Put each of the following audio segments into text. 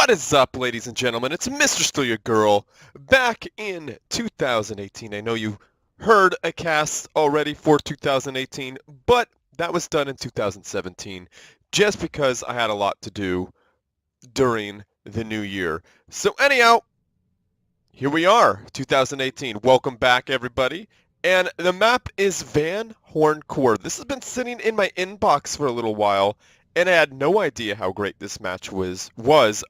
What is up, ladies and gentlemen? It's Mr.StealUrGurl back in 2018. I know you heard a cast already for 2018, but that was done in 2017 just because I had a lot to do during the new year. So anyhow, here we are, 2018. Welcome back, everybody. And the map is Horne Core. This has been sitting in my inbox for a little while, and I had no idea how great this match was.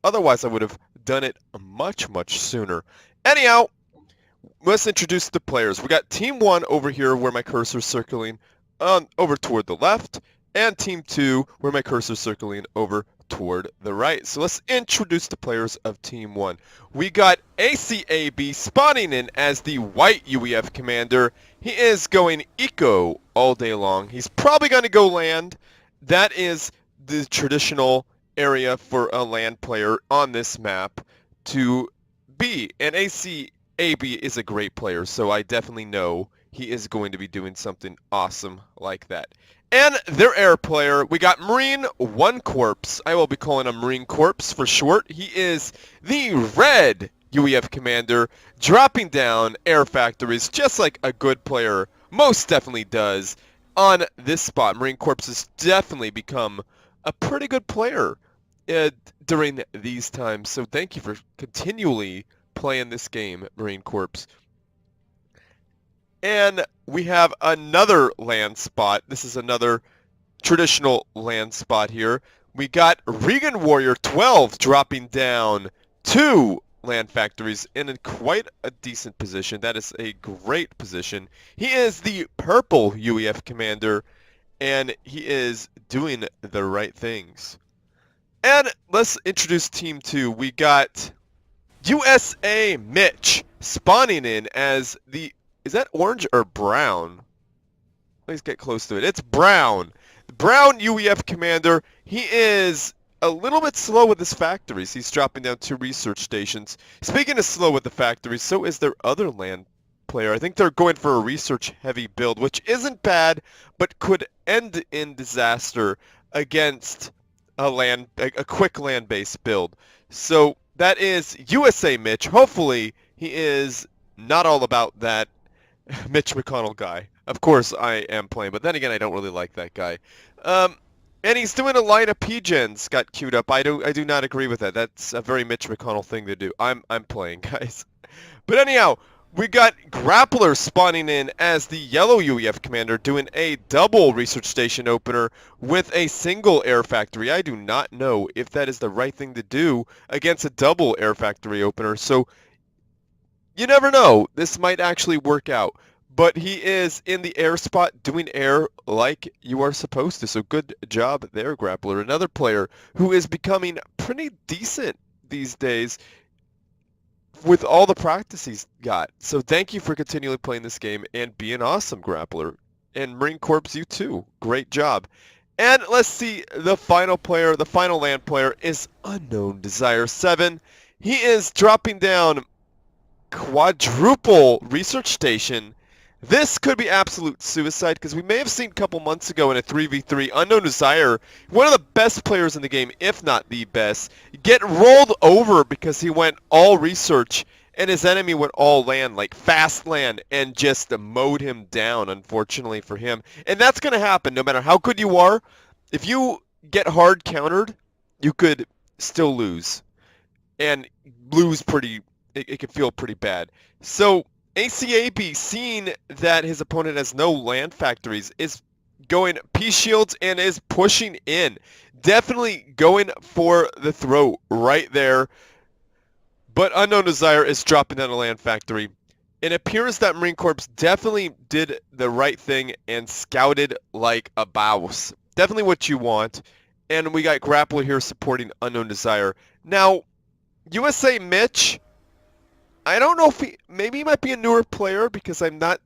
Otherwise, I would have done it much sooner. Anyhow, let's introduce the players. We got Team 1 over here where my cursor's circling over toward the left, and Team 2 where my cursor's circling over toward the right. So let's introduce the players of Team 1. We got A.C.A.B spawning in as the white UEF commander. He is going eco all day long. He's probably going to go land. That is the traditional area for a land player on this map to be. And A.C.A.B is a great player, so I definitely know he is going to be doing something awesome like that. And their air player, we got marinecorps. I will be calling him marinecorps for short. He is the red UEF commander, dropping down air factories just like a good player most definitely does on this spot. Marinecorps has definitely become a pretty good player during these times. So thank you for continually playing this game, marinecorps. And we have another land spot. This is another traditional land spot here. We got RegonWarrior 12 dropping down 2 land factories in quite a decent position. That is a great position. He is the purple UEF commander, and he is doing the right things. And let's introduce Team 2. We got usamitch spawning in as the... Is that orange or brown? Let's get close to it. It's brown. The brown UEF commander. He is a little bit slow with his factories. He's dropping down 2 research stations. Speaking of slow with the factories, so is their other land player. I think they're going for a research-heavy build, which isn't bad, but could end in disaster against a quick land-based build. So that is usamitch. Hopefully, he is not all about that Mitch McConnell guy. Of course I am playing, but then again I don't really like that guy. And he's doing a line of P-gens got queued up. I do not agree with that. That's a very Mitch McConnell thing to do. I'm playing, guys. But anyhow, we got Grappler spawning in as the yellow UEF commander, doing a double research station opener with a single air factory. I do not know if that is the right thing to do against a double air factory opener. So you never know. This might actually work out. But he is in the air spot doing air like you are supposed to. So good job there, Grappler. Another player who is becoming pretty decent these days with all the practice he's got. So thank you for continually playing this game and being awesome, Grappler. And marinecorps, you too. Great job. And let's see the final player. The final land player is unknowndesire 7. He is dropping down quadruple research station. This could be absolute suicide because we may have seen a couple months ago in a 3v3 unknowndesire, one of the best players in the game, if not the best, get rolled over because he went all research and his enemy went all land, like fast land, and just mowed him down, unfortunately for him. And that's going to happen no matter how good you are. If you get hard countered, you could still lose. And lose pretty... It can feel pretty bad. So A.C.A.B, seeing that his opponent has no land factories, is going P-shields and is pushing in. Definitely going for the throat right there. But unknowndesire is dropping down a land factory. It appears that marinecorps definitely did the right thing and scouted like a boss. Definitely what you want. And we got Grappler here supporting unknowndesire. Now, usamitch... I don't know if maybe he might be a newer player because I'm not,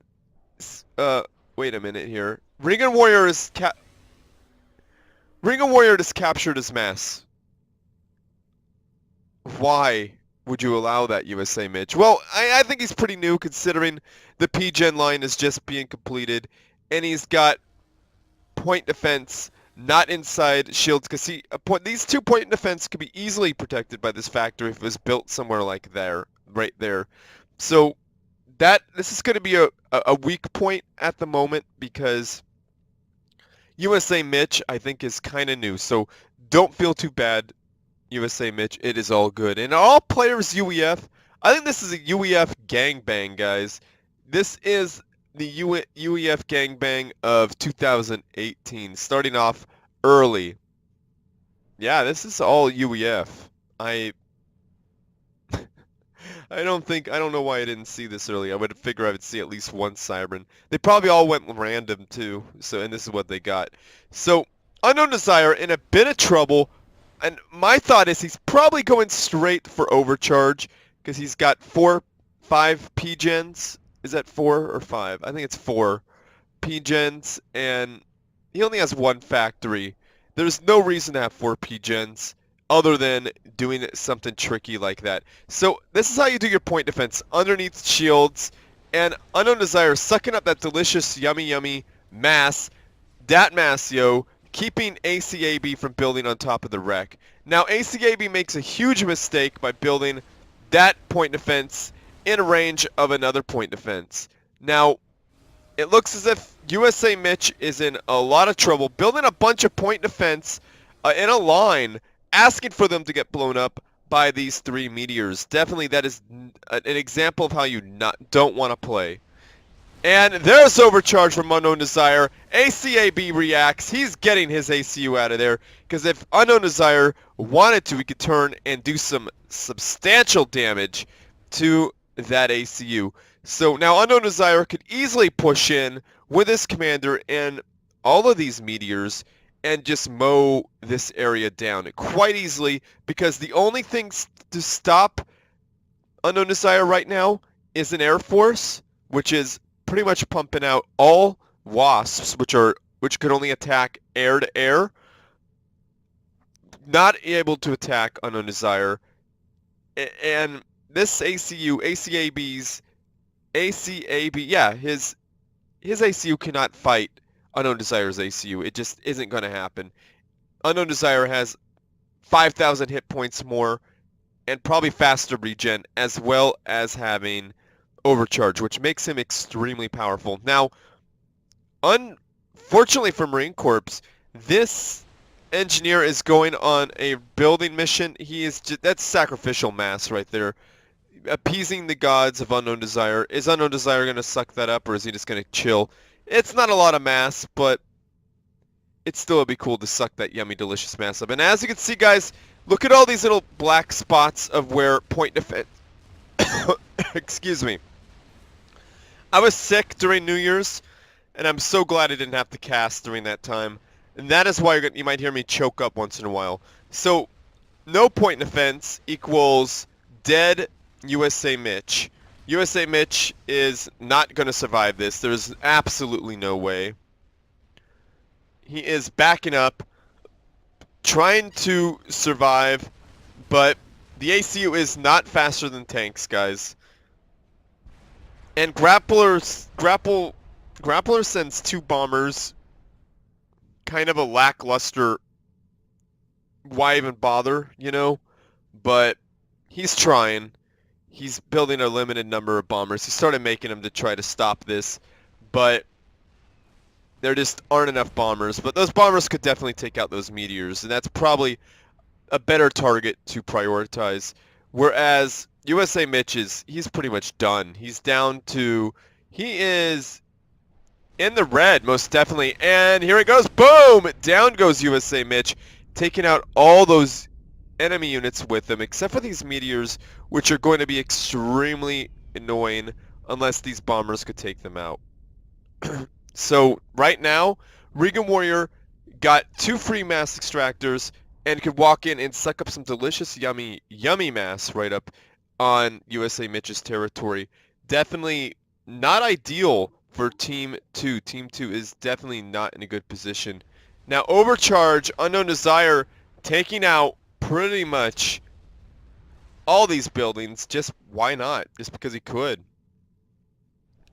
wait a minute here. RegonWarrior has captured his mass. Why would you allow that, usamitch? Well, I think he's pretty new considering the P-gen line is just being completed and he's got point defense not inside shields, because these 2-point defense could be easily protected by this factory if it was built somewhere like there, right there. So this is going to be a weak point at the moment, because USA Mitch, I think, is kind of new. So don't feel too bad, USA Mitch. It is all good. And all players UEF, I think this is a UEF gangbang, guys. This is the UEF gangbang of 2018, starting off early. Yeah, this is all UEF. I don't know why I didn't see this early. I would figure I would see at least one Siren. They probably all went random too, and this is what they got. So, Unknown Desire in a bit of trouble, and my thought is he's probably going straight for Overcharge, because he's got 5 P-Gens. Is that 4 or 5? I think it's 4 P-Gens, and he only has 1 factory. There's no reason to have 4 P-Gens other than doing something tricky like that. So this is how you do your point defense, underneath shields, and Unknown Desire sucking up that delicious, yummy mass, dat massio, keeping A.C.A.B from building on top of the wreck. Now A.C.A.B makes a huge mistake by building that point defense in range of another point defense. Now, it looks as if USA Mitch is in a lot of trouble, building a bunch of point defense in a line, asking for them to get blown up by these 3 meteors. Definitely that is an example of how you don't want to play. And there's Overcharge from Unknown Desire. A.C.A.B reacts. He's getting his ACU out of there, because if Unknown Desire wanted to, he could turn and do some substantial damage to that ACU. So now Unknown Desire could easily push in with his commander and all of these meteors and just mow this area down quite easily, because the only thing to stop Unknown Desire right now is an Air Force, which is pretty much pumping out all wasps, which could only attack air to air, not able to attack Unknown Desire. And this ACU, A.C.A.B, yeah, his ACU cannot fight Unknown Desire's ACU. It just isn't going to happen. Unknown Desire has 5,000 hit points more and probably faster regen, as well as having Overcharge, which makes him extremely powerful. Now, unfortunately for Marine Corps, this engineer is going on a building mission. That's sacrificial mass right there, appeasing the gods of Unknown Desire. Is Unknown Desire going to suck that up, or is he just going to chill? It's not a lot of mass, but it still would be cool to suck that yummy, delicious mass up. And as you can see, guys, look at all these little black spots of where point defense... Excuse me. I was sick during New Year's, and I'm so glad I didn't have to cast during that time. And that is why you might hear me choke up once in a while. So, no point defense equals dead USA Mitch. USA Mitch is not going to survive this. There's absolutely no way. He is backing up, trying to survive, but the ACU is not faster than tanks, guys. And Grappler sends 2 bombers. Kind of a lackluster, why even bother, you know? But he's trying. He's building a limited number of bombers. He started making them to try to stop this, but there just aren't enough bombers. But those bombers could definitely take out those meteors, and that's probably a better target to prioritize. Whereas USA Mitch he's pretty much done. He is in the red, most definitely. And here it goes. Boom! Down goes USA Mitch, taking out all those enemy units with them, except for these meteors, which are going to be extremely annoying unless these bombers could take them out. So right now, RegonWarrior got 2 free mass extractors and could walk in and suck up some delicious, yummy mass right up on USA Mitch's territory. Definitely not ideal for Team 2. Team 2 is definitely not in a good position. Now, Overcharge, Unknown Desire, taking out pretty much all these buildings. Just why not? Just because he could.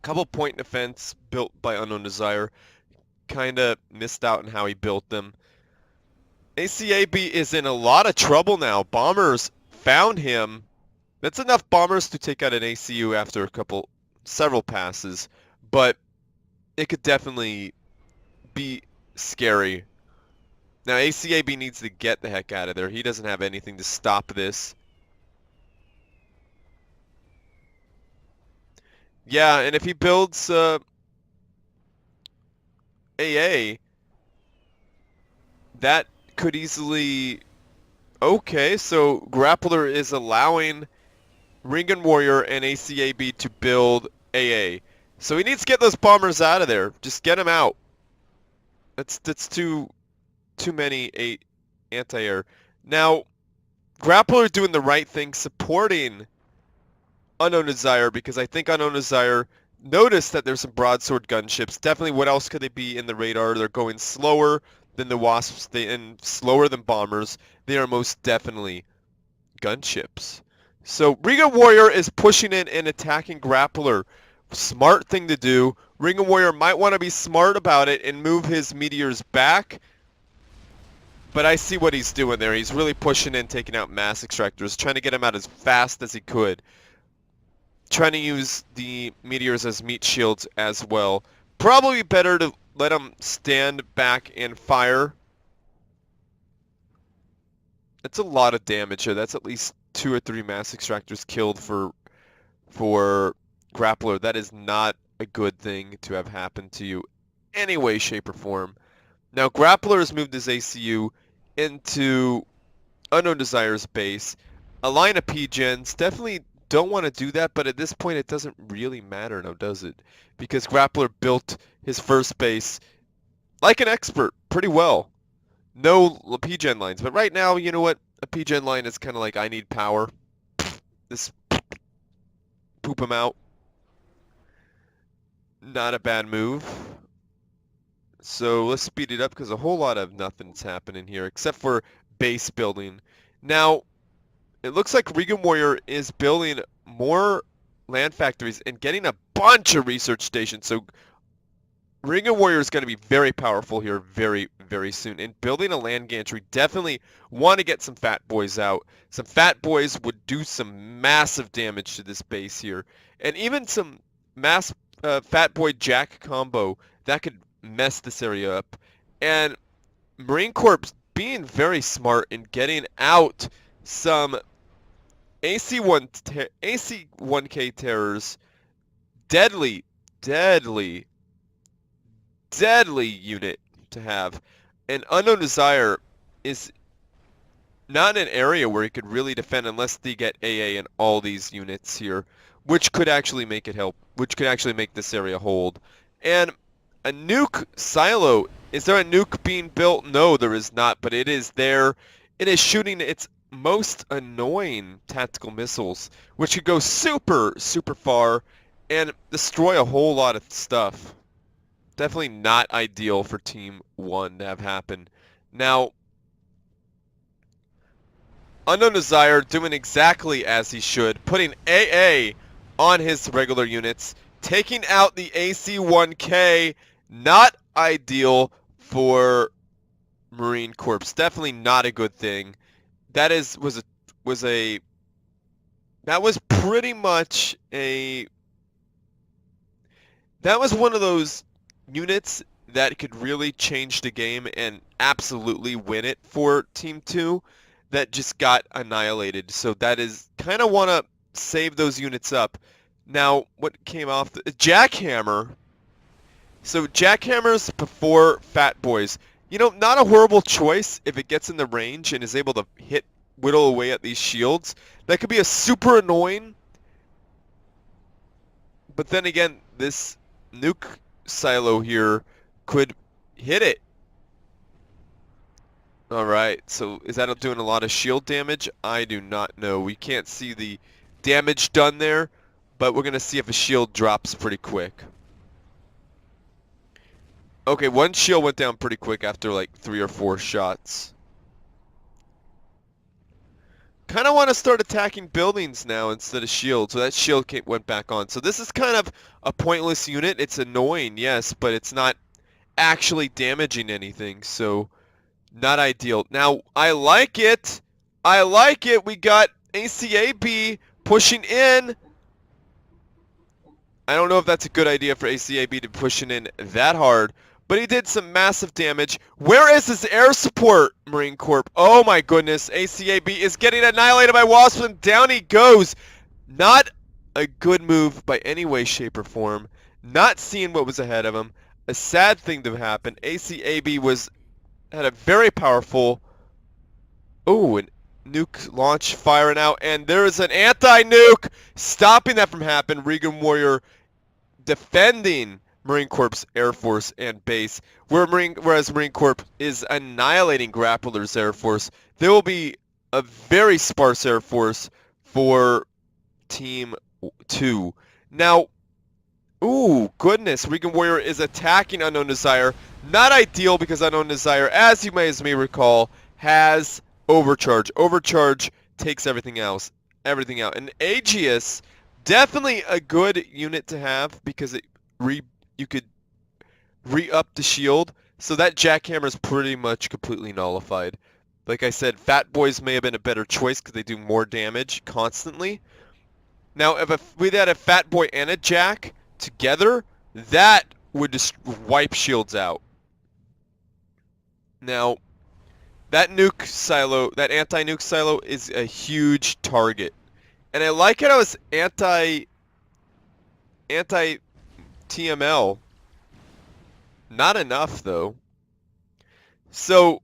Couple point defense built by Unknown Desire. Kind of missed out on how he built them. A.C.A.B is in a lot of trouble now. Bombers found him. That's enough bombers to take out an ACU after several passes, but it could definitely be scary. Now A.C.A.B needs to get the heck out of there. He doesn't have anything to stop this. Yeah, and if he builds AA, that could easily... Okay, so Grappler is allowing RegonWarrior and A.C.A.B to build AA. So he needs to get those bombers out of there. Just get them out. That's too many anti-air. Now, Grappler doing the right thing, supporting unknowndesire, because I think unknowndesire noticed that there's some broadsword gunships. Definitely, what else could they be in the radar? They're going slower than the Wasps and slower than bombers. They are most definitely gunships. So RegonWarrior is pushing in and attacking Grappler. Smart thing to do. RegonWarrior might want to be smart about it and move his meteors back. But I see what he's doing there. He's really pushing in, taking out mass extractors, trying to get him out as fast as he could. Trying to use the meteors as meat shields as well. Probably better to let him stand back and fire. That's a lot of damage here. That's at least 2 or 3 mass extractors killed for Grappler. That is not a good thing to have happen to you any way, shape, or form. Now Grappler has moved his ACU into unknowndesire's base. A line of P-gens. Definitely don't want to do that, but at this point it doesn't really matter now, does it? Because Grappler built his first base like an expert pretty well. No P-gen lines, but right now, you know what? A P-gen line is kind of like, I need power. This poop him out. Not a bad move. So let's speed it up because a whole lot of nothing's happening here except for base building. Now, it looks like RegonWarrior is building more land factories and getting a bunch of research stations. So RegonWarrior is going to be very powerful here very, very soon. And building a land gantry, definitely want to get some fat boys out. Some fat boys would do some massive damage to this base here. And even some mass fat boy jack combo, that could mess this area up. And marinecorps being very smart in getting out some AC1K terrors. Deadly unit to have. And unknowndesire is not an area where he could really defend unless they get AA in all these units here, which could actually make it help, which could actually make this area hold. And a nuke silo, is there a nuke being built? No, there is not, but it is there. It is shooting its most annoying tactical missiles, which could go super, super far and destroy a whole lot of stuff. Definitely not ideal for Team 1 to have happen. Now, unknowndesire doing exactly as he should, putting AA on his regular units, taking out the AC-1K. Not ideal for marinecorps. Definitely not a good thing. That was pretty much a... That was one of those units that could really change the game and absolutely win it for Team 2 that just got annihilated. So that is... kind of want to save those units up. Now, what came off? The jackhammer. So jackhammers before fat boys. You know, not a horrible choice if it gets in the range and is able to whittle away at these shields. That could be a super annoying. But then again, this nuke silo here could hit it. Alright, so is that doing a lot of shield damage? I do not know. We can't see the damage done there, but we're going to see if a shield drops pretty quick. Okay, one shield went down pretty quick after like 3 or 4 shots. Kind of want to start attacking buildings now instead of shields. So that shield went back on. So this is kind of a pointless unit. It's annoying, yes, but it's not actually damaging anything. So Not ideal. Now, I like it. I like it. We got A.C.A.B pushing in. I don't know if that's a good idea for A.C.A.B to be pushing in that hard, but he did some massive damage. Where is his air support, Marine Corps? Oh my goodness, A.C.A.B is getting annihilated by Wasp, and down he goes. Not a good move by any way, shape, or form. Not seeing what was ahead of him. A sad thing to happen. A.C.A.B had a very powerful... Oh, and nuke launch firing out, and there is an anti-nuke stopping that from happening. RegonWarrior defending Marine Corps Air Force and base, whereas Marine Corps is annihilating Grappler's Air Force. There will be a very sparse Air Force for Team 2. Now, ooh, goodness, RegonWarrior is attacking Unknown Desire. Not ideal because Unknown Desire, as you may recall, has overcharge. Overcharge takes everything out. And Aegis, definitely a good unit to have because you could re-up the shield. So that jackhammer is pretty much completely nullified. Like I said, Fat Boys may have been a better choice because they do more damage constantly. Now, if we had a Fat Boy and a Jack together, that would just wipe shields out. Now, that nuke silo, that anti-nuke silo is a huge target. And I like it how it's anti-TML. Not enough, though. So,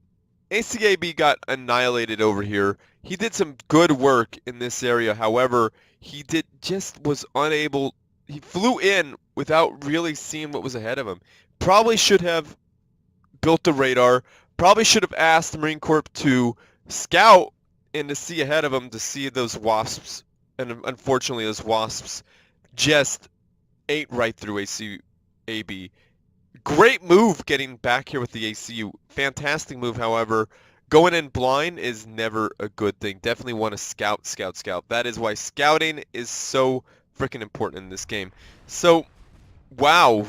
A.C.A.B got annihilated over here. He did some good work in this area. However, he was unable. He flew in without really seeing what was ahead of him. Probably should have built the radar. Probably should have asked the Marine Corps to scout and to see ahead of him to see those wasps. And unfortunately, those wasps just ate right through A.C.A.B. Great move getting back here with the ACU. Fantastic move, however. Going in blind is never a good thing. Definitely want to scout. That is why scouting is so freaking important in this game. So, wow.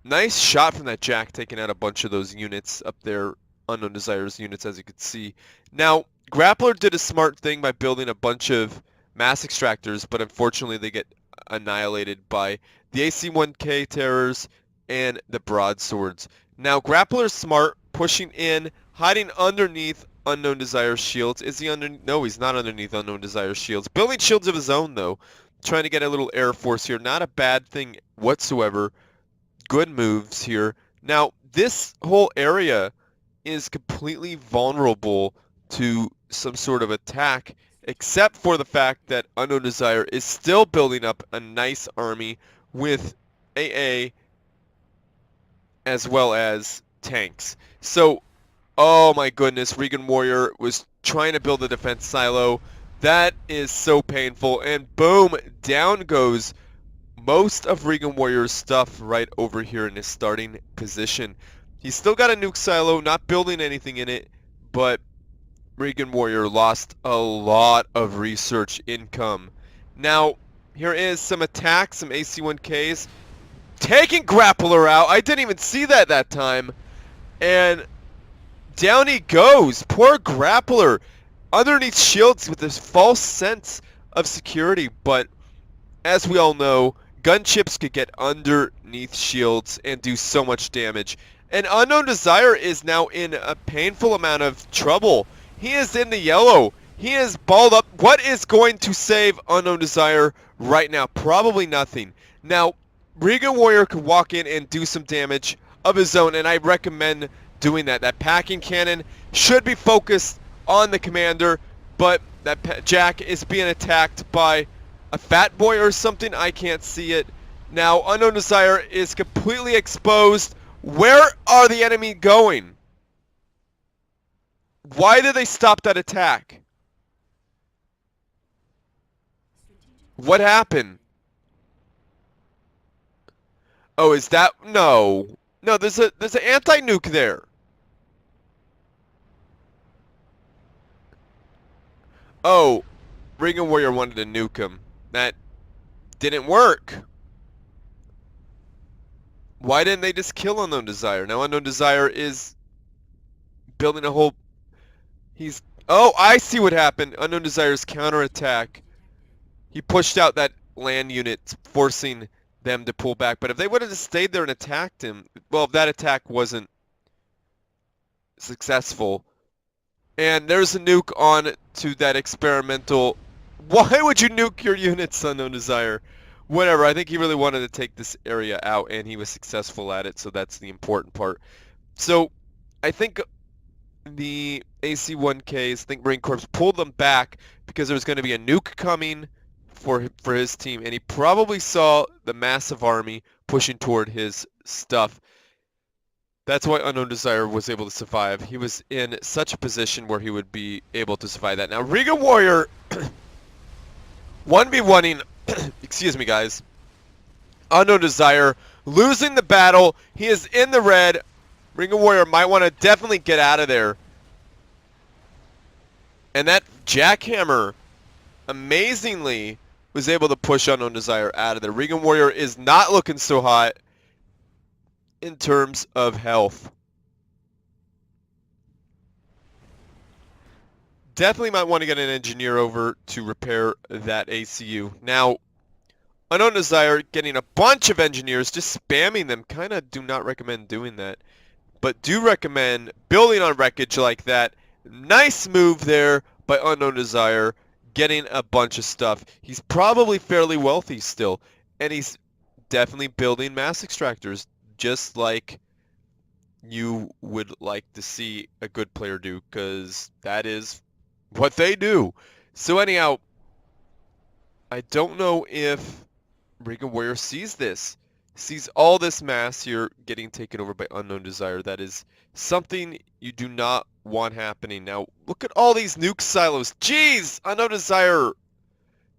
Nice shot from that Jack, taking out a bunch of those units up there. Unknown Desire's units, as you can see. Now, Grappler did a smart thing by building a bunch of mass extractors, but unfortunately they get annihilated by the AC-1K terrors and the broadswords. Now, Grappler's smart, pushing in, hiding underneath Unknown Desire's shields. Is he under? No, he's not underneath Unknown Desire's shields. Building shields of his own, though. Trying to get a little air force here. Not a bad thing whatsoever. Good moves here. Now, this whole area is completely vulnerable to some sort of attack, except for the fact that Unknown Desire is still building up a nice army with AA as well as tanks. So, oh my goodness, RegonWarrior was trying to build a defense silo. That is so painful, and boom, down goes most of RegonWarrior's stuff right over here in his starting position. He's still got a nuke silo, not building anything in it, but RegonWarrior lost a lot of research income. Now, here is some attacks, some AC-1Ks. Taking Grappler out. I didn't even see that time. And down he goes. Poor Grappler. Underneath shields with this false sense of security. But as we all know, gunchips could get underneath shields and do so much damage. And Unknown Desire is now in a painful amount of trouble. He is in the yellow. He is balled up. What is going to save Unknown Desire right now? Probably nothing. Now, RegonWarrior could walk in and do some damage of his own, and I recommend doing that. That packing cannon should be focused on the commander, but that Jack is being attacked by a Fat Boy or something. I can't see it. Now, Unknown Desire is completely exposed. Where are the enemy going? Why did they stop that attack? What happened? Oh, is that... No. No, there's an anti-nuke there. Oh, RegonWarrior wanted to nuke him. That didn't work. Why didn't they just kill Unknown Desire? Now Unknown Desire is building a whole... Oh, I see what happened. Unknown Desire's counterattack. He pushed out that land unit, forcing them to pull back. But if they would have just stayed there and attacked him, well, if that attack wasn't successful, and there's a nuke on to that experimental... Why would you nuke your units, Unknown Desire? Whatever, I think he really wanted to take this area out, and he was successful at it, so that's the important part. So, I think the AC-1Ks, I think Marine Corps pulled them back because there was going to be a nuke coming for his team, and he probably saw the massive army pushing toward his stuff. That's why Unknown Desire was able to survive. He was in such a position where he would be able to survive that. Now, RegonWarrior 1v1ing, excuse me guys, Unknown Desire, losing the battle. He is in the red. RegonWarrior might want to definitely get out of there. And that jackhammer, amazingly, was able to push Unknown Desire out of there. RegonWarrior is not looking so hot in terms of health. Definitely might want to get an engineer over to repair that ACU. Now, Unknown Desire getting a bunch of engineers, just spamming them. Kind of do not recommend doing that. But do recommend building on wreckage like that. Nice move there by Unknown Desire, getting a bunch of stuff. He's probably fairly wealthy still, and he's definitely building mass extractors, just like you would like to see a good player do, because that is what they do. So anyhow, I don't know if RegonWarrior sees all this mass here getting taken over by Unknown Desire. That is something you do not want happening. Now, look at all these nuke silos. Jeez, Unknown Desire,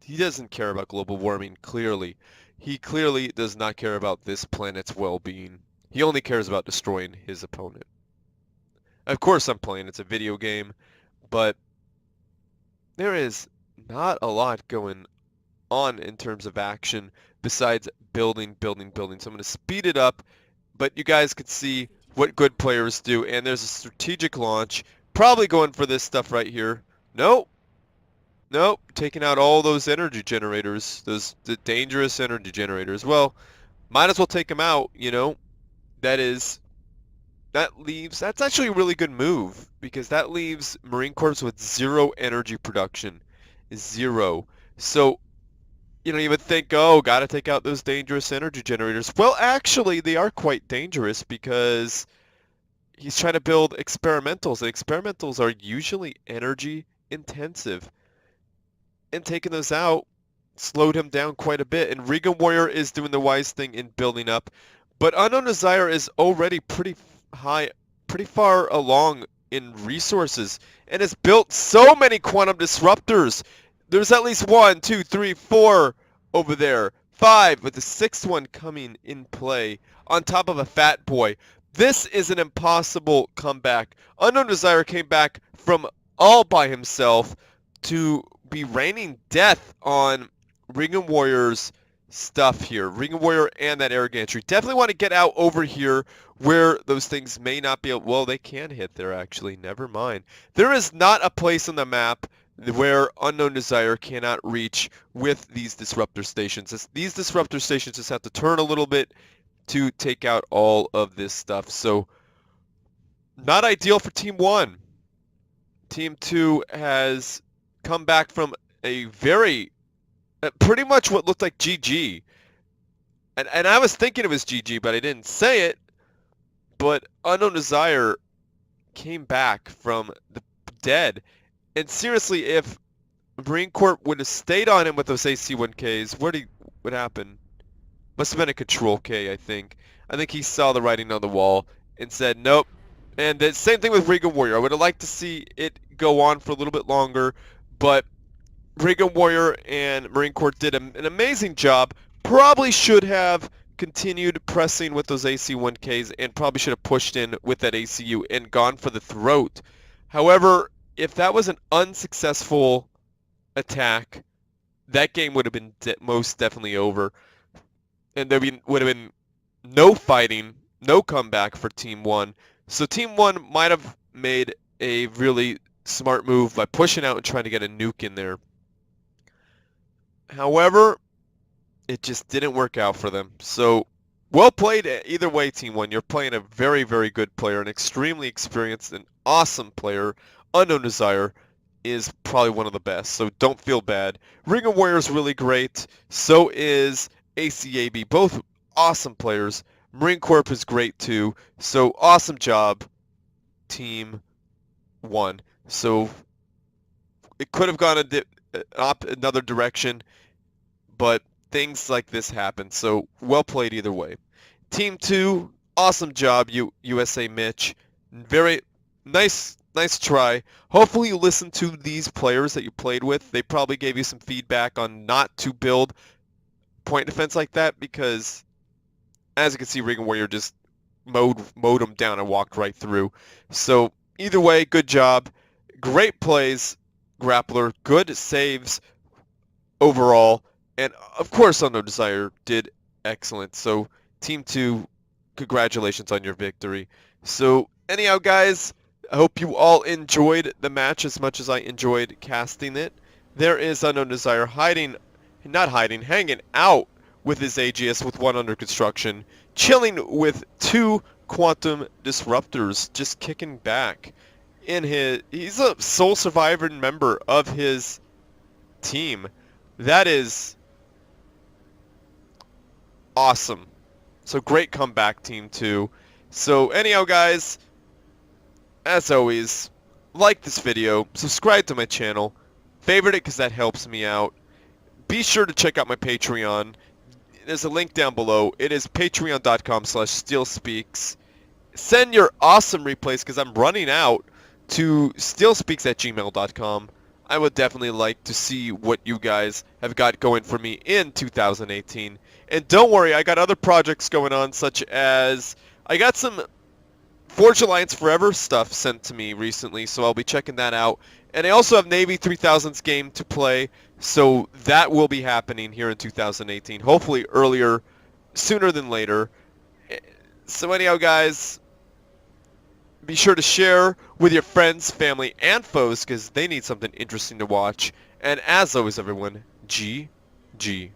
he doesn't care about global warming, clearly. He clearly does not care about this planet's well-being. He only cares about destroying his opponent. Of course I'm playing, it's a video game, but there is not a lot going on in terms of action besides building. So I'm going to speed it up, but you guys could see what good players do, and there's a strategic launch, probably going for this stuff right here. Nope, taking out all those energy generators, the dangerous energy generators. Well, might as well take them out, you know. That's actually a really good move, because that leaves Marine Corps with 0 energy production. 0. So, you know, you would think, oh, gotta take out those dangerous energy generators. Well, actually, they are quite dangerous, because he's trying to build experimentals, and experimentals are usually energy intensive. And taking those out slowed him down quite a bit, and RegonWarrior is doing the wise thing in building up. But Unknown Desire is already pretty far along in resources, and has built so many quantum disruptors. There's at least 1, 2, 3, 4 over there. 5, with the 6th one coming in play, on top of a fat boy. This is an impossible comeback. Unknown Desire came back from all by himself to be raining death on RegonWarrior's stuff here. RegonWarrior and that air gantry. Definitely want to get out over here where those things may not be able... Well, they can hit there, actually. Never mind. There is not a place on the map where Unknown Desire cannot reach with these disruptor stations. These disruptor stations just have to turn a little bit to take out all of this stuff. So, not ideal for Team 1. Team 2 has come back from a very... pretty much what looked like GG. And I was thinking it was GG, but I didn't say it. But Unknown Desire came back from the dead. And seriously, if Marine Corps would have stayed on him with those AC-1Ks, what happened? Must have been a Control K, I think. I think he saw the writing on the wall and said, nope. And the same thing with RegonWarrior. I would have liked to see it go on for a little bit longer, but RegonWarrior and Marine Corps did an amazing job. Probably should have continued pressing with those AC-1Ks, and probably should have pushed in with that ACU and gone for the throat. However, if that was an unsuccessful attack, that game would have been most definitely over. And there would have been no fighting, no comeback for Team 1. So Team 1 might have made a really smart move by pushing out and trying to get a nuke in there. However, it just didn't work out for them. So, well played either way, Team 1. You're playing a very, very good player, an extremely experienced and awesome player. Unknowndesire is probably one of the best, so don't feel bad. RegonWarrior is really great. So is A.C.A.B. Both awesome players. marinecorps is great too. So awesome job, Team 1. So it could have gone another direction, but things like this happen. So well played either way. Team 2, awesome job, usamitch. Very nice try. Hopefully you listened to these players that you played with. They probably gave you some feedback on not to build point defense like that, because as you can see, RegonWarrior just mowed them down and walked right through. So either way, good job. Great plays, Grappler. Good saves overall. And of course, unknowndesire did excellent. So Team 2, congratulations on your victory. So anyhow, guys, I hope you all enjoyed the match as much as I enjoyed casting it. There is unknowndesire hanging out with his AGS with one under construction, chilling with 2 quantum disruptors, just kicking back. He's a sole survivor member of his team. That is awesome. So great comeback, Team 2. So anyhow, guys, as always, like this video, subscribe to my channel, favorite it because that helps me out. Be sure to check out my Patreon. There's a link down below. It is patreon.com/StealSpeaks. Send your awesome replays because I'm running out to StealSpeaks@gmail.com. I would definitely like to see what you guys have got going for me in 2018. And don't worry, I got other projects going on, such as I got some Forge Alliance Forever stuff sent to me recently, so I'll be checking that out. And I also have Navy 3000's game to play, so that will be happening here in 2018. Hopefully sooner than later. So anyhow, guys, be sure to share with your friends, family, and foes, because they need something interesting to watch. And as always, everyone, GG.